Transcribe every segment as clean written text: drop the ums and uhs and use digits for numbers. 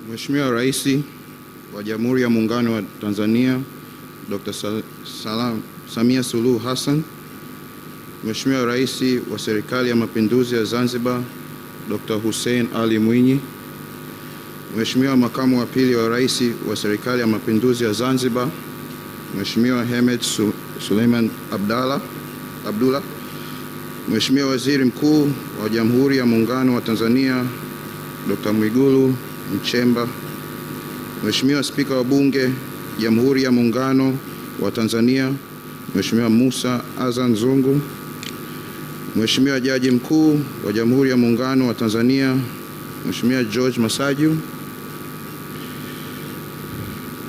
Mheshimiwa Rais wa Jamhuri ya Muungano wa Tanzania Dr. Samia Suluhu Hassan, Mheshimiwa Rais wa Serikali ya Mapinduzi ya Zanzibar Dr. Hussein Ali Mwinyi, Mheshimiwa Makamu wa Pili wa Rais wa Serikali ya Mapinduzi ya Zanzibar Mheshimiwa Hemed Suleiman Abdullah, Mheshimiwa Waziri Mkuu wa Jamhuri ya Muungano wa Tanzania Dr. Mwigulu Nchemba, Mheshimiwa Spika wa Bunge Jamhuri ya Muungano wa Tanzania Mheshimiwa Musa Azan Zungu, Mheshimiwa Jaji Mkuu wa Jamhuri ya Muungano wa Tanzania Mheshimiwa George Masaju,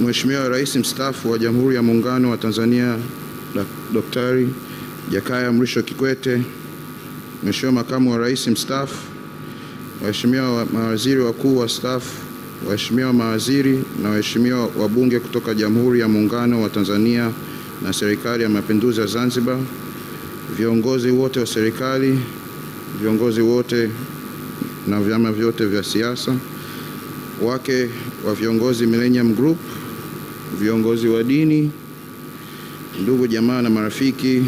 Mheshimiwa Rais Mstaafu wa Jamhuri ya Muungano wa Tanzania Daktari Jakaya Mrisho Kikwete, Mheshimiwa Makamu wa Rais Mstaafu, Waheshimiwa mawaziri wakuu wastaafu, waheshimiwa mawaziri na waheshimiwa wabunge kutoka Jamhuri ya Muungano wa Tanzania na Serikali ya Mapinduzi ya Zanzibar, viongozi wote wa serikali, viongozi wote na vyama vyote vya siasa, wake wa viongozi Millennium Group, viongozi wa dini, ndugu jamaa na marafiki,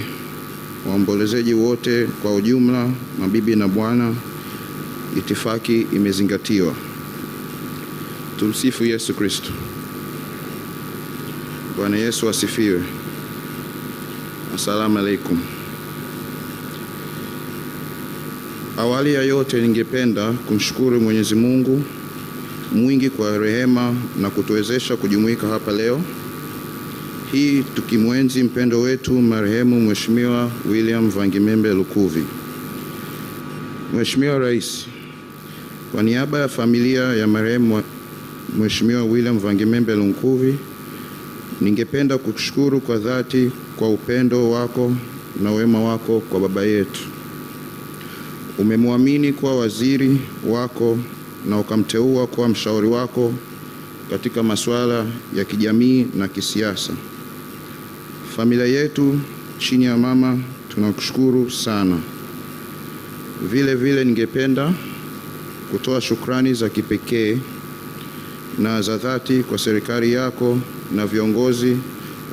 waombolezaji wote kwa ujumla, mabibi na bwana, itifaki imezingatiwa. Tumsifu Yesu Kristo. Bwana Yesu asifiwe. Asalamu alaikum. Awali ya yote ningependa kumshukuru Mwenyezi Mungu mwingi kwa rehema na kutuwezesha kujumuika hapa leo hii tukimwenzi mpendo wetu marehemu Mheshimiwa William Vangimembe Lukuvi. Mheshimiwa Rais, kwa niaba ya familia ya marehemu Mheshimiwa William Vangimembe Lukuvi, ningependa kukushukuru kwa dhati kwa upendo wako na wema wako kwa baba yetu. Umemwamini kuwa waziri wako na ukamteua kuwa mshauri wako katika masuala ya kijamii na kisiasa. Familia yetu chini ya mama tunakushukuru sana. Vile vile ningependa kutoa shukrani za kipekee na za dhati kwa serikali yako na viongozi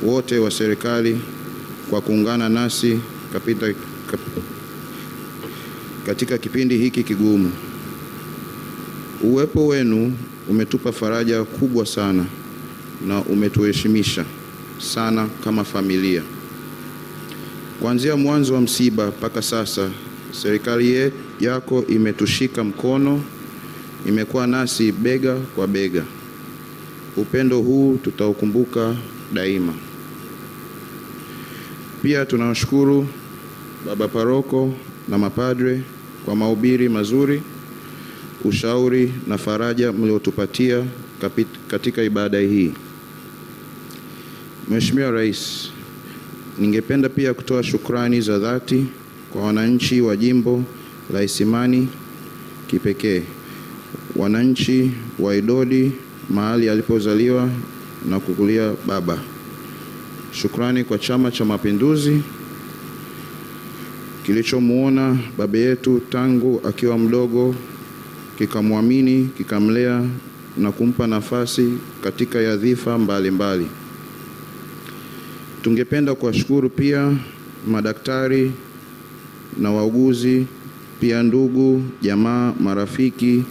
wote wa serikali kwa kuungana nasi katika kipindi hiki kigumu. Uwepo wenu umetupa faraja kubwa sana na umetuheshimisha sana kama familia. Kuanzia mwanzo wa msiba mpaka sasa, serikali yako imetushika mkono, imekuwa nasi bega kwa bega. Upendo huu tutaukumbuka daima. Pia tunawashukuru baba paroko na mapadre kwa mahubiri mazuri, ushauri na faraja mliotupatia katika ibada hii. Mheshimiwa Rais, ningependa pia kutoa shukrani za dhati kwa wananchi wa jimbo la Isimani kipekee, wananchi wa Idodi mahali alipozaliwa na kukulia baba. Shukrani kwa Chama cha Mapinduzi kilichomuona baba yetu tangu akiwa mdogo, kikamwamini, kikamlea na kumpa nafasi katika nyadhifa mbalimbali. Tungependa kuwashukuru pia madaktari na wauguzi, pia ndugu, jamaa, marafiki,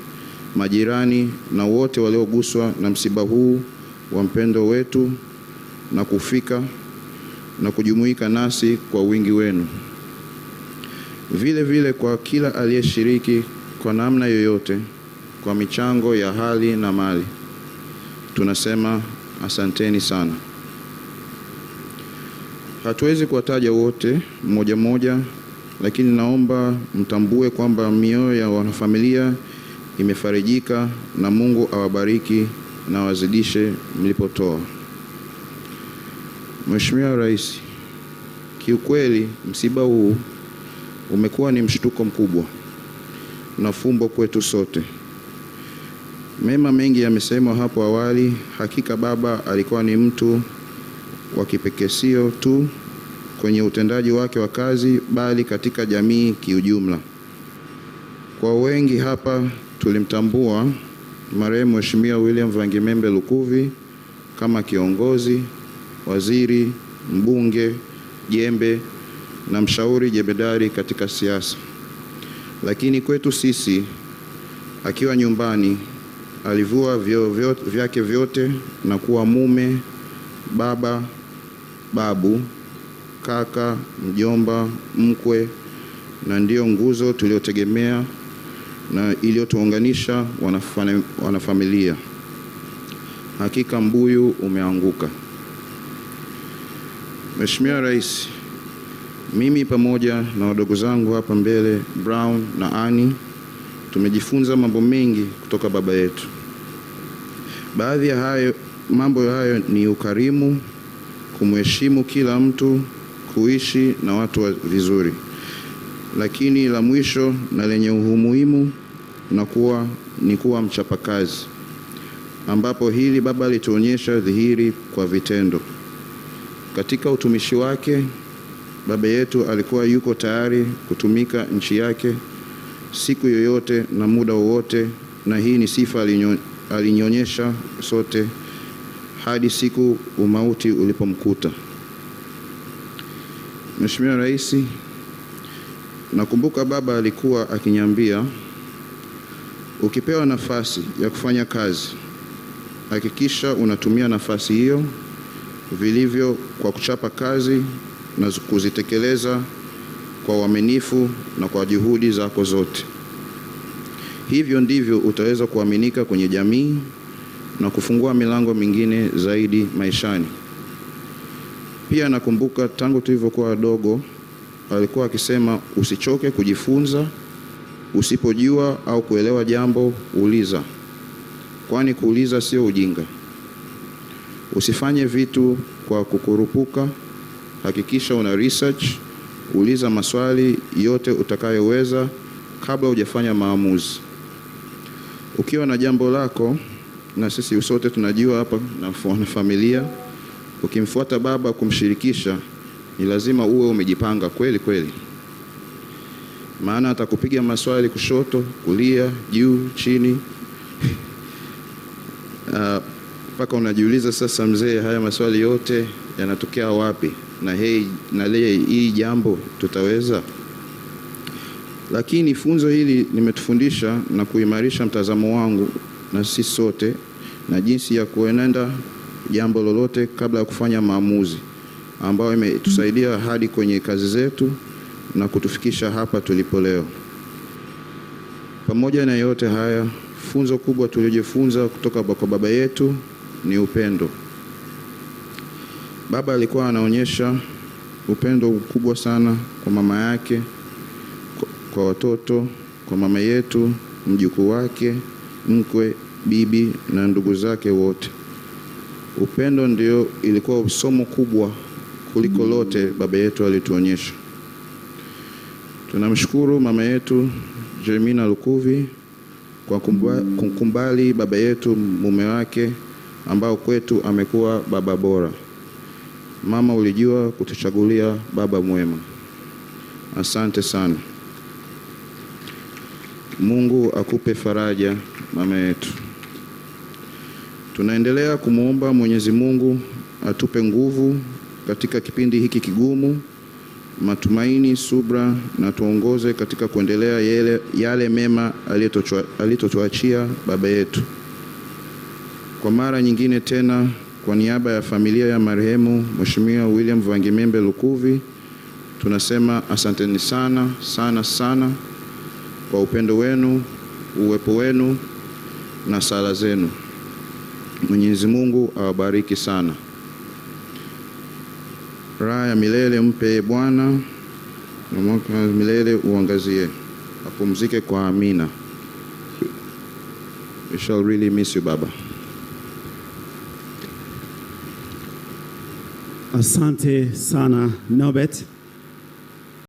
majirani na wote walioguswa na msiba huu wa mpendo wetu na kufika na kujumuika nasi kwa wingi wenu. Vile vile kwa kila aliyeshiriki kwa namna yoyote kwa michango ya hali na mali, tunasema asanteni sana. Hatuwezi kuwataja wote mmoja mmoja, lakini naomba mtambue kwamba mioyo ya wanafamilia imefarijika na Mungu awabariki na wazidishe mlipotoa. Mheshimiwa Rais, kiukweli msiba huu umekuwa ni mshtuko mkubwa na fumbo kwetu sote. Mema mengi yamesemwa hapo awali. Hakika baba alikuwa ni mtu wa kipekee, sio tu kwenye utendaji wake wa kazi bali katika jamii kiujumla. Kwa wengi hapa tulimtambua marehemu Mheshimiwa William Vangimembe Lukuvi kama kiongozi, waziri, mbunge, jembe na mshauri jemedari katika siasa. Lakini kwetu sisi, akiwa nyumbani, alivua vyeo vyake vyote na kuwa mume, baba, babu, kaka, mjomba, mkwe, na ndiyo nguzo tuliotegemea na iliyotuunganisha wanafamilia. Hakika mbuyu umeanguka. Mheshimiwa Rais, mimi pamoja na wadogo zangu hapa mbele, Brown na Annie, tumejifunza mambo mengi kutoka baba yetu. Baadhi ya mambo hayo ni ukarimu, kumheshimu kila mtu, kuishi na watu vizuri. Lakini la mwisho na lenye umuhimu ni kuwa mchapakazi, ambapo hili baba alituonyesha dhahiri kwa vitendo. Katika utumishi wake, baba yetu alikuwa yuko tayari kutumika nchi yake siku yoyote na muda wowote, na hii ni sifa alinyonyesha sote hadi siku umauti ulipomkuta. Mheshimiwa Rais, nakumbuka baba alikuwa akiniambia, ukipewa nafasi ya kufanya kazi, hakikisha unatumia nafasi hiyo vilivyo kwa kuchapa kazi na kuzitekeleza kwa uaminifu na kwa juhudi zako zote. Hivyo ndivyo utaweza kuaminika kwenye jamii na kufungua milango mingine zaidi maishani. Pia nakumbuka tangu tulivyokuwa wadogo, alikuwa akisema usichoke kujifunza, usipojua au kuelewa jambo uliza, kwani kuuliza sio ujinga. Usifanye vitu kwa kukurupuka, hakikisha una research, uliza maswali yote utakayoweza kabla hujafanya maamuzi. Ukiwa na jambo lako, na sisi sote tunajua hapa na familia, ukimfuata baba kumshirikisha, ni lazima uwe umejipanga kweli kweli. Maana atakupiga maswali kushoto, kulia, juu, chini. Mpaka unajiuliza sasa, mzee, haya maswali yote yanatokea wapi? Na hii jambo tutaweza? Lakini funzo hili limetufundisha na kuimarisha mtazamo wangu na sisi sote, na jinsi ya kuenenda jambo lolote kabla ya kufanya maamuzi, ambayo imetusaidia hadi kwenye kazi zetu na kutufikisha hapa tulipo leo. Pamoja na yote haya, funzo kubwa tuliyojifunza kutoka kwa baba yetu ni upendo. Baba alikuwa anaonyesha upendo mkubwa sana kwa mama yake, kwa watoto, kwa mama yetu, mjukuu wake, mkwe, bibi na ndugu zake wote. Upendo ndio ilikuwa somo kubwa kuliko lote baba yetu alituonyesha. Tunamshukuru mama yetu Jermina Lukuvi kwa kumkumbali baba yetu, mume wake, ambao kwetu amekuwa baba bora. Mama, ulijua kutuchagulia baba mwema. Asante sana. Mungu akupe faraja mama yetu. Tunaendelea kumuomba Mwenyezi Mungu atupe nguvu katika kipindi hiki kigumu, matumaini, subra, na tuongoze katika kuendelea yale mema alitotuachia baba yetu. Kwa mara nyingine tena, kwa niaba ya familia ya marehemu Mheshimiwa William Vangimembe Lukuvi, tunasema asanteni sana sana sana kwa upendo wenu, uwepo wenu na sala zenu. Mwenyezi Mungu awabariki sana. Raha ya milele mpe Bwana, na mwanga wa milele uangazie. Apumzike kwa amina. We shall really miss you, Baba. Asante sana Norbert.